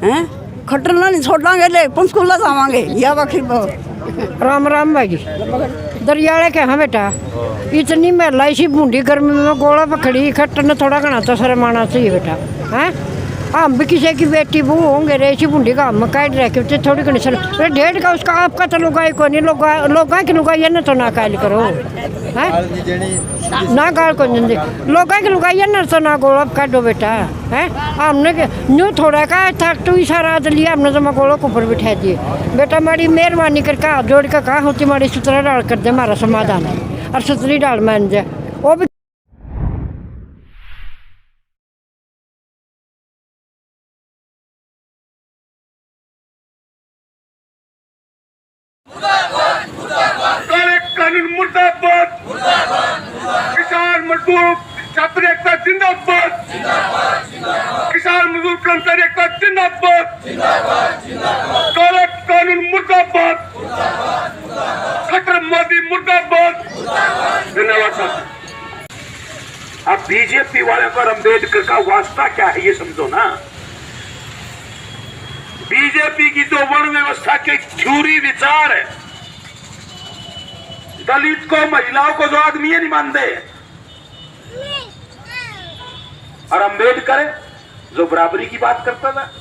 हैं खट्टरना नहीं छोड़ांगे ले पंचकूला जावांगे या बाकी राम राम भाई जी दरियाले के हाँ बेटा इतनी महिला इसी बूंदी गर्मी में गोला पकड़ी खट्टन थोड़ा घना तो शर्माना चाहिए बेटा हैं हम भी किसी की बेटी बहू होंगे रे इसी बूंदी का हम काट रखे थे थोड़ी घनी सर डेढ़ का उसका आपका तो लुगाई को नहीं लोगा की लुगाई है ना तो ना कायल करो हैं ना गाल को नहीं लोगा की लुगाई है ना तो ना गोला काटो बेटा हैं हमने न्यू थोड़ा का था तू इशारा लिया हमने तो मैं गोलों को ऊपर बिठा दिए बेटा हमारी मेहरबानी करके हाथ जोड़ कर कहा होती हमारी सुतरा डाल कर दे हमारा समाधान है और सुतरी डाल मान जाए वो भी कानून मुर्दाबाद किसान मजदूर छात्र एकता जिंदाबाद किसान मजदूर कर्मचारी एकता जिंदाबाद काला कानून मुर्दाबाद खट्टर मोदी मुर्दाबाद। धन्यवाद साहब। अब बीजेपी वाले को अम्बेडकर का वास्ता क्या है ये समझो ना। बीजेपी की तो वर्ण व्यवस्था के झूरी विचार है, दलित को महिलाओं को जो आदमी नहीं मानते, और अम्बेडकर जो बराबरी की बात करता था,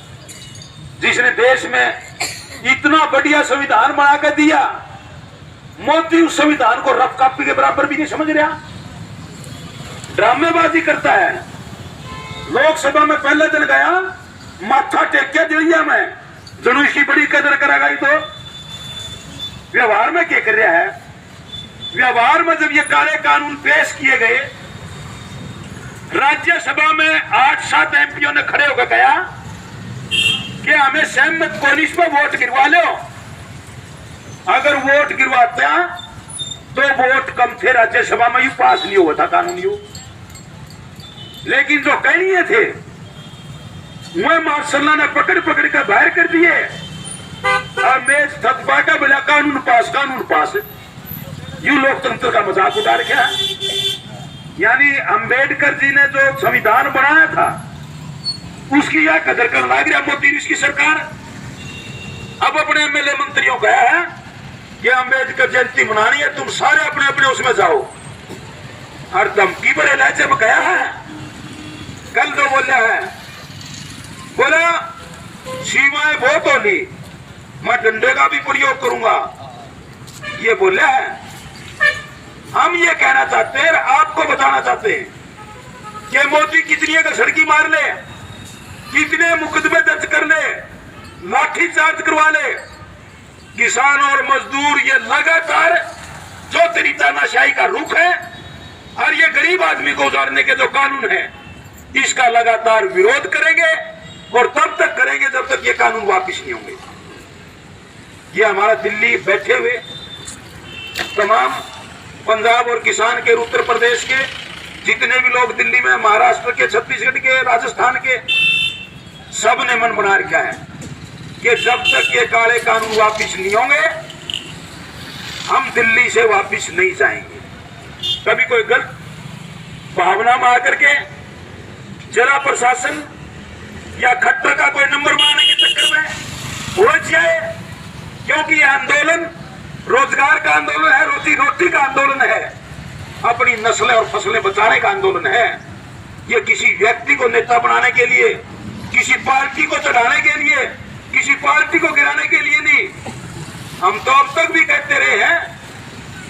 जिसने देश में इतना बढ़िया संविधान बना कर दिया, मोदी उस संविधान को रफ कॉपी के बराबर भी नहीं समझ रहा, ड्रामेबाजी करता है। लोकसभा में पहले दिन गया, माथा टेक के दिलिया में जनू इसकी बड़ी कदर करेगा। तो व्यवहार में क्या कर रहा है? व्यवहार में जब ये काले कानून पेश किए गए, राज्यसभा में 8-7 एमपीओ ने खड़े होकर कहा कि हमें सहमत कोलिश पर वोट गिरवा लो। अगर वोट गिरवाता तो वोट कम थे, राज्यसभा में यू पास नहीं हुआ था कानून यू। लेकिन जो कहिए थे वह मार्शल ने पकड़ पकड़ कर बाहर कर दिए और मेज थकवा का बोला कानून पास। यू लोकतंत्र का मजाक उतार गया। यानी अंबेडकर जी ने जो संविधान बनाया था उसकी यह कदर करने लग रहा मोदी की सरकार। अब अपने एमएलए मंत्रियों कहा है कि अंबेडकर जयंती मनानी है, तुम सारे अपने अपने उसमें जाओ। और धमकी बड़े लहजे में कहा है। कल तो बोला है, बोला सीमाएं बहुत होगी, मैं डंडे का भी प्रयोग करूंगा, ये बोला है। हम ये कहना चाहते हैं, आपको बताना चाहते हैं कि मोदी कितनी अगर सड़की मार ले, कितने मुकदमे दर्ज कर ले, लाठी चार्ज करवा ले, किसान और मजदूर ये लगातार जो तेरी तानाशाही का रुख है और ये गरीब आदमी को उजाड़ने के जो कानून है, इसका लगातार विरोध करेंगे और तब तक करेंगे जब तक ये कानून वापिस नहीं होंगे। ये हमारा दिल्ली बैठे हुए तमाम पंजाब और किसान के, उत्तर प्रदेश के जितने भी लोग दिल्ली में, महाराष्ट्र के, छत्तीसगढ़ के, राजस्थान के, सब ने मन बना रखा है कि जब तक ये काले कानून वापिस नहीं होंगे हम दिल्ली से वापिस नहीं जाएंगे। कभी कोई गलत भावना में आकर के जिला प्रशासन या खट्टर का कोई नंबर मारने के चक्कर में उलझ जाए, क्योंकि यह आंदोलन रोजगार का आंदोलन है, रोजी रोटी का आंदोलन है, अपनी नस्लें और फसलें बचाने का आंदोलन है। ये किसी व्यक्ति को नेता बनाने के लिए, किसी पार्टी को चढ़ाने के लिए, किसी पार्टी को गिराने के लिए नहीं। हम तो अब तक भी कहते रहे हैं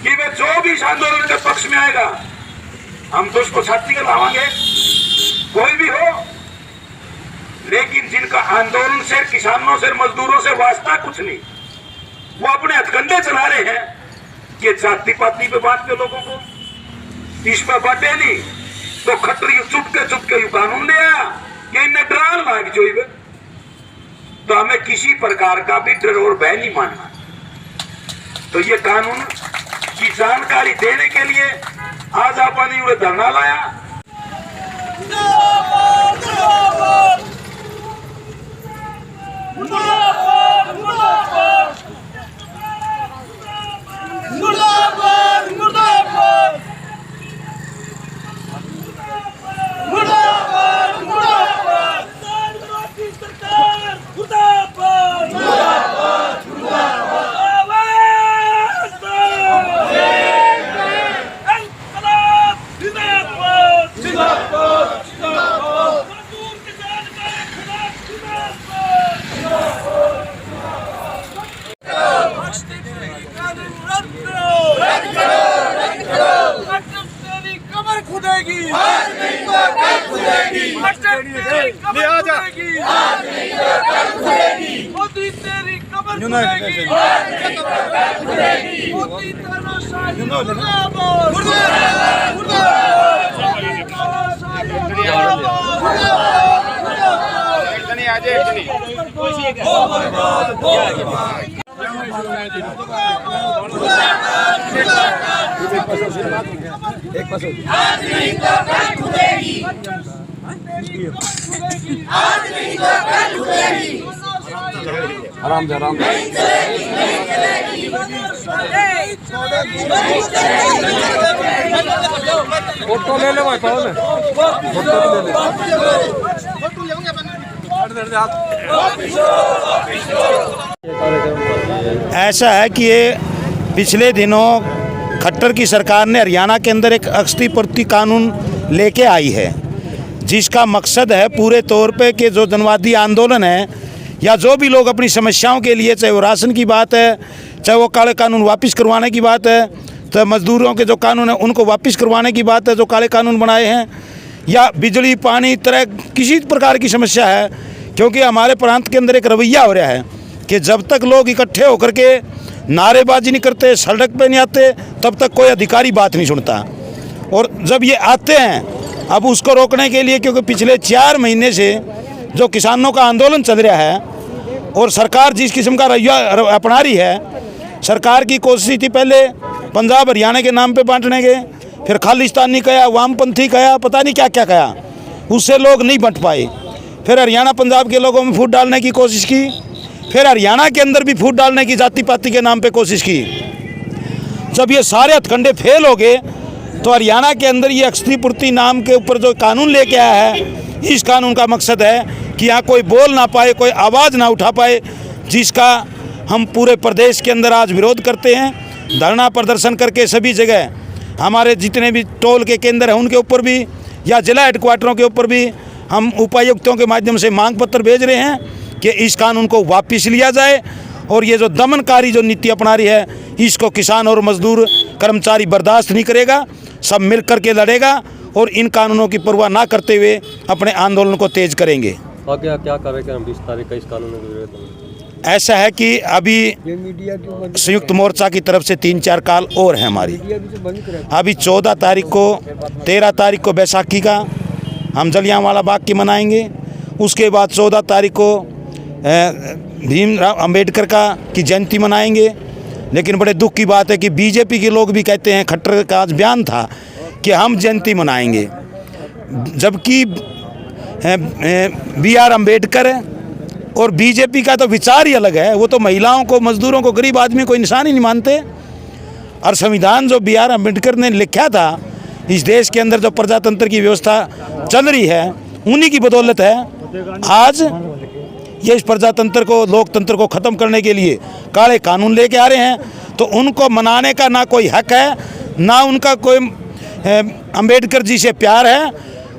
कि वे जो भी इस आंदोलन के पक्ष में आएगा हम तो उसको छाती के लावांगे, कोई भी हो। लेकिन जिनका आंदोलन से, किसानों से, मजदूरों से वास्ता कुछ नहीं, वो अपने हथकंडे चला रहे हैं कि जाति पाति पे बांट के लोगों को, इस पे बांटे नहीं तो खतरी चुपके यू कानून ले आया कि इन्हें डरान लाग जो। तो हमें किसी प्रकार का भी डर और भय नहीं मानना। तो ये कानून की जानकारी देने के लिए आज आपने उन्हें धरना लाया। कमर खुदेगी, आज नहीं तो कल खुदेगी, तेरी कमर खुदेगी, आज नहीं तो कल खुदेगी, मोदी तेरी कमर खुदेगी, आज नहीं तो कल खुदेगी, मोदी तानाशाही मुर्दाबाद, मुर्दाबाद, आज नहीं तो कल खुदेगी, आज नहीं तो कल खुदेगी, आराम से आराम नहीं चलेगी, नहीं चलेगी, फोटो ले लो भाई, फोटो ले ऐसा है कि ये पिछले दिनों खट्टर की सरकार ने हरियाणा के अंदर एक क्षतिपूर्ति कानून लेके आई है, जिसका मकसद है पूरे तौर पे कि जो जनवादी आंदोलन है या जो भी लोग अपनी समस्याओं के लिए, चाहे वो राशन की बात है, चाहे वो काले कानून वापस करवाने की बात है, तो मजदूरों के जो कानून है उनको वापस करवाने की बात है, जो काले कानून बनाए हैं, या बिजली पानी तरह किसी प्रकार की समस्या है। क्योंकि हमारे प्रांत के अंदर एक रवैया हो रहा है कि जब तक लोग इकट्ठे होकर के नारेबाजी नहीं करते, सड़क पे नहीं आते, तब तक कोई अधिकारी बात नहीं सुनता। और जब ये आते हैं, अब उसको रोकने के लिए, क्योंकि पिछले 4 महीने से जो किसानों का आंदोलन चल रहा है और सरकार जिस किस्म का रवैया अपना रही है, सरकार की कोशिश थी पहले पंजाब हरियाणा के नाम पे बांटने के, फिर खालिस्तानी कहा, वामपंथी कहा, पता नहीं क्या क्या कहा, उससे लोग नहीं बंट पाए। फिर हरियाणा पंजाब के लोगों में फूट डालने की कोशिश की, फिर हरियाणा के अंदर भी फूट डालने की जाति पाति के नाम पे कोशिश की। जब ये सारे हथकंडे फेल हो गए तो हरियाणा के अंदर ये क्षतिपूर्ति नाम के ऊपर जो कानून लेके आया है, इस कानून का मकसद है कि यहाँ कोई बोल ना पाए, कोई आवाज़ ना उठा पाए, जिसका हम पूरे प्रदेश के अंदर आज विरोध करते हैं। धरना प्रदर्शन करके सभी जगह हमारे जितने भी टोल के केंद्र हैं उनके ऊपर भी, या जिला हेडक्वार्टरों के ऊपर भी हम उपायुक्तों के माध्यम से मांग पत्र भेज रहे हैं कि इस कानून को वापस लिया जाए। और ये जो दमनकारी जो नीति अपना रही है, इसको किसान और मजदूर कर्मचारी बर्दाश्त नहीं करेगा, सब मिल करके लड़ेगा और इन कानूनों की परवाह ना करते हुए अपने आंदोलन को तेज करेंगे। आगे क्या कार्यक्रम 20 तारीख का इस कानून के विरोध में? ऐसा है कि अभी संयुक्त मोर्चा की तरफ से 3-4 कॉल और है हमारी। अभी 14 तारीख को, 13 तारीख को बैसाखी का हम जलियांवाला बाग की मनाएंगे। उसके बाद 14 तारीख को भीमराव अंबेडकर की जयंती मनाएंगे। लेकिन बड़े दुख की बात है कि बीजेपी के लोग भी कहते हैं, खट्टर का आज बयान था कि हम जयंती मनाएंगे, जबकि BR अम्बेडकर और बीजेपी का तो विचार ही अलग है। वो तो महिलाओं को, मजदूरों को, गरीब आदमी को इंसान ही नहीं मानते। और संविधान जो BR अम्बेडकर ने लिखा था, इस देश के अंदर जो प्रजातंत्र की व्यवस्था चल रही है, उन्हीं की बदौलत है आज ये इस प्रजातंत्र को, लोकतंत्र को ख़त्म करने के लिए काले कानून लेके आ रहे हैं। तो उनको मनाने का ना कोई हक है, ना उनका कोई अंबेडकर जी से प्यार है।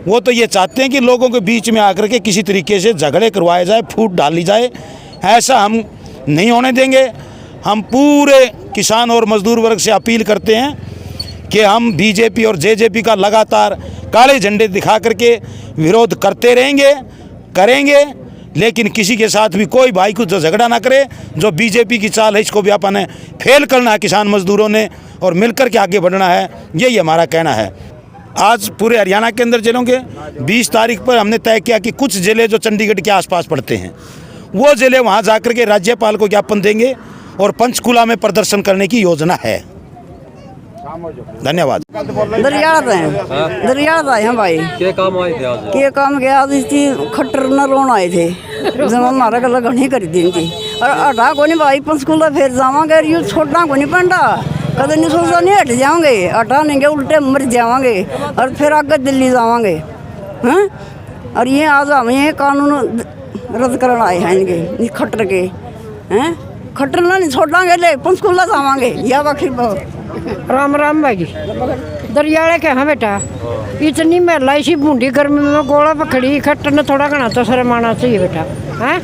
वो तो ये चाहते हैं कि लोगों के बीच में आकर के किसी तरीके से झगड़े करवाए जाए, फूट डाली जाए। ऐसा हम नहीं होने देंगे। हम पूरे किसान और मजदूर वर्ग से अपील करते हैं कि हम बीजेपी और जेजेपी का लगातार काले झंडे दिखा करके विरोध करते रहेंगे, करेंगे, लेकिन किसी के साथ भी कोई भाई कुछ झगड़ा ना करे। जो बीजेपी की चाल है, इसको भी अपन ने फेल करना है किसान मजदूरों ने, और मिलकर के आगे बढ़ना है, यही हमारा कहना है। आज पूरे हरियाणा के अंदर जिलों के 20 तारीख पर हमने तय किया कि कुछ जिले जो चंडीगढ़ के आसपास पड़ते हैं, वो जिले वहाँ जाकर के राज्यपाल को ज्ञापन देंगे और पंचकुला में प्रदर्शन करने की योजना है। धन्यवाद। दरियाद आए हैं भाई। क्या काम आए थे आज? क्या काम गया आज खट्टर न रोन आए थे, जब हमारा गला घनी कर दी थी। और हटा को नहीं भाई, पंचकुला फिर जावांगे, यू छोड़ना को नहीं पड़ता। कदम नहीं सोचा नहीं हट जाओगे, हटा नहीं उल्टे मर जावांगे और फिर आगे दिल्ली जावांगे। हैं और ये आज हम ये कानून रद्द करन आए हैं इनके खट्टर के हैं खट्टर ना नहीं छोड़ांगे ले पंचकूला जावांगे या बाकी राम राम भाई दरियाले के हाँ बेटा इतनी महिला इसी बूंदी गर्मी में गोला पकड़ी खट्टर ने थोड़ा घना तो शर्माना चाहिए बेटा हैं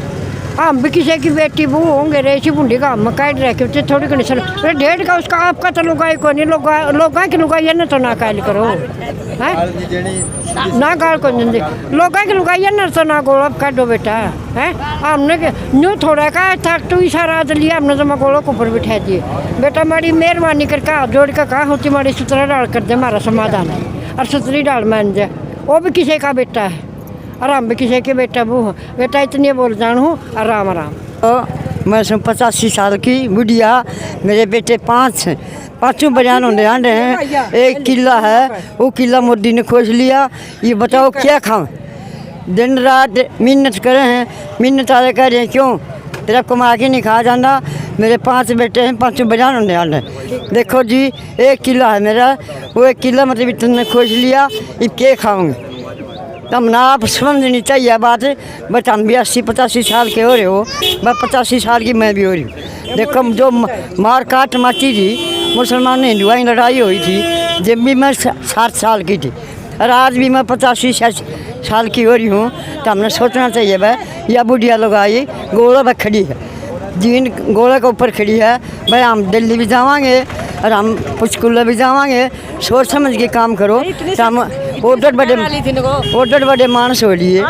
हम भी किसी की बेटी बहू होंगे रे इसी बूंदी का हम काट रखे थोड़ी घनी सर डेढ़ का उसका आपका तो लुगाई को नहीं लोगा की लुगाई है ना तो ना कायल करो हैं ना गाल को नहीं लोगा की लुगाई है ना तो ना गोला काटो बेटा हैं हमने न्यू थोड़ा का था तू इशारा लिया हमने तो मैं गोलों को ऊपर बिठा दिए बेटा हमारी मेहरबानी करके हाथ जोड़ कर कहा होती हमारी सुतरा डाल कर दे हमारा समाधान और सुतरी डाल मान जाए वो भी किसी का बेटा है आराम भी किसी के बेटा बहू बेटा इतनी बोल जान हूँ आराम आराम मैं 85 साल की बुढ़िया मेरे बेटे पाँचों बयान होने आने हैं एक किला है वो किला मोदी ने खोज लिया ये बताओ क्या खाऊं दिन रात मिन्नत करे हैं मिन्नत आए कह रहे हैं क्यों तेरा कमा के नहीं खा जाना मेरे 5 बेटे हैं 5 बयान होने आने देखो जी एक किला है मेरा वो एक किला मतलब इतने खोज लिया ये क्या खाऊंगे तब ना आप समझनी चाहिए बात बट हम भी 80-85 साल के हो रहे हो मैं 85 साल की मैं भी हो रही हूँ देखो जो मार काट माची थी मुसलमान हिंदुओं की लड़ाई हुई थी जब भी मैं 60 साल की थी और आज भी मैं 85 साल की हो रही हूँ तो हमने सोचना चाहिए भाई या बुढ़िया लोग आई गोला पर खड़ी है जीन गोला के ऊपर खड़ी है भाई हम दिल्ली भी जावांगे और हम पंचकूला भी जावांगे सोच समझ के काम करो तो हम ऑर्डर बड़े मानस हो लिए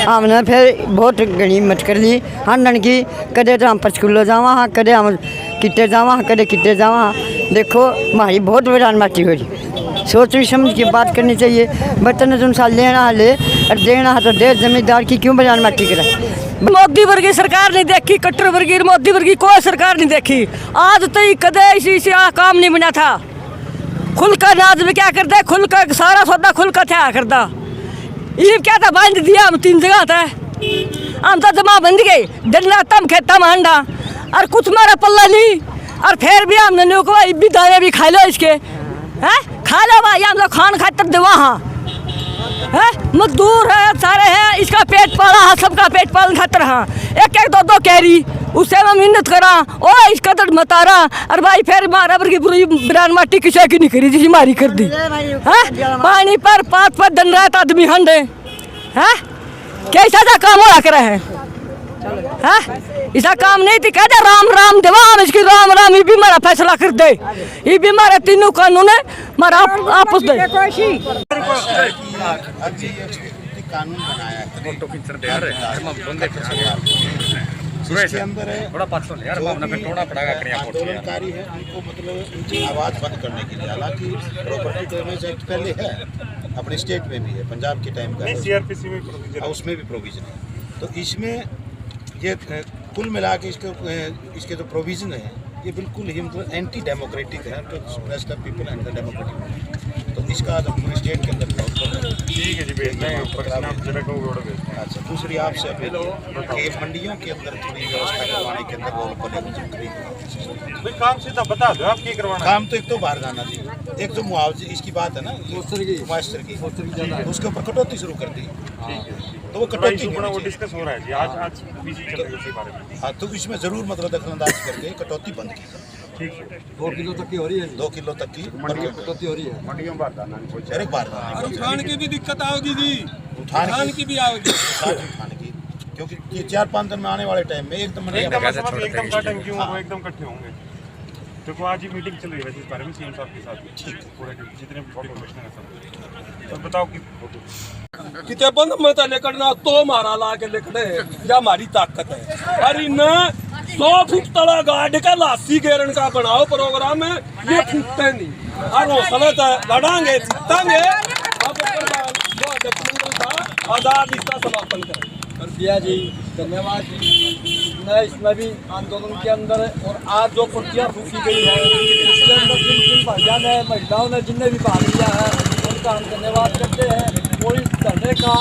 हमने फिर बहुत गणी मत कर ली हंडन की कदे तो हम पंचकूला जावा हाँ कदे हम किटे जावा हाँ कदे किटे जावा हाँ देखो हमारी बहुत बड़ी माटी हो रही सोच समझ के बात करनी चाहिए बर्तन तुम साल लेना है ले और देना है तो दे जमींदार की क्यों बयान माटी करा मोदी वर्गी सरकार नहीं देखी कट्टर वर्गी मोदी वर्गी कोई सरकार नहीं देखी आज तो कदे इसी काम नहीं बना था खुल का नाज में क्या करता है खुल का सारा सौदा खुल का क्या करता ये क्या था बांध दिया हम 3 जगह था हम तो जमा बंद गए डंडा तम खेता में अंडा और कुछ मारा पल्ला नहीं और फिर भी हमने न्यू को भी दाने भी खा लो इसके हैं खा लो भाई हम लोग खान खातर दे वहाँ है मजदूर है सारे हैं इसका पेट पाला है सबका पेट पालन खातर हाँ 1-1 2-2 कैरी उससे मैं मेहनत करा ओ इसका तो मतारा और भाई फिर मारा पर की पूरी बिरान माटी किसी की नहीं करी जिसी मारी कर दी है पानी पर 5 दिन रात आदमी हंडे हैं कैसा सा काम हो कर है ऐसा काम नहीं थी कहते राम राम देवा हम इसकी राम राम ये भी हमारा फैसला कर दे ये भी हमारे तीनों कानून है हमारा आपस दे कानून बनाया इसके अंदर आंदोलनकारी है उनको मतलब उनकी आवाज़ बंद करने के लिए हालांकि प्रॉपर्टी डैमेज एक्ट पहले है अपने स्टेट में भी है पंजाब के टाइम का CRPC में उसमें भी प्रोविजन है तो इसमें ये कुल मिला के इसके जो प्रोविज़न है ये बिल्कुल ही मतलब एंटी डेमोक्रेटिक है तो press the people and the democratic तो इसका पूरे स्टेट के अंदर ठीक है जी अच्छा दूसरी आपसे अपील कि मंडियों के अंदर थोड़ी व्यवस्था करवाने के अंदर वो पड़े काम सीधा बता दो आप क्या करवाना काम तो एक तो बाहर जाना थी एक जो मुआवजे इसकी बात है ना मास्टर की उसके ऊपर कटौती शुरू कर दी तो वो कटौती वो डिस्कस हो रहा है जी आज बिजी चल रही है इसी बारे में हाँ तो इसमें जरूर मतलब दखलंदाजी करके कटौती बंद की ठीक है 2 किलो तक की हो रही है 2 किलो तक की कटौती हो रही है मंडियों बाहर जाना एक बार उठान की भी दिक्कत आओगी जी उठान की भी आओगी उठाने की क्योंकि ये 4-5 दिन में आने वाले टाइम में एकदम एकदम काटेंगे क्यों वो एकदम इकट्ठे होंगे देखो आज ही मीटिंग चल रही है इस बारे में सीएम साहब के साथ ठीक पूरे जितने भी कमिश्नर हैं सब तो बताओ कि कितने बंद मत लेकर ना तो मारा ला के लेकर या हमारी ताकत है अरे न 100 फुट तला गाड़ के लासी गेरन का बनाओ प्रोग्राम है ये फूटते नहीं और हौसला बढ़ाएंगे जीतेंगे आजाद इसका समापन करें कर दिया जी धन्यवाद जी मैं इसमें भी आंदोलन के अंदर और आज जो प्रतियां फूकी गई है इसके अंदर जिन भाइयों ने महिलाओं ने जिनने भी भाग लिया है उनका हम धन्यवाद करते हैं कोई धरने का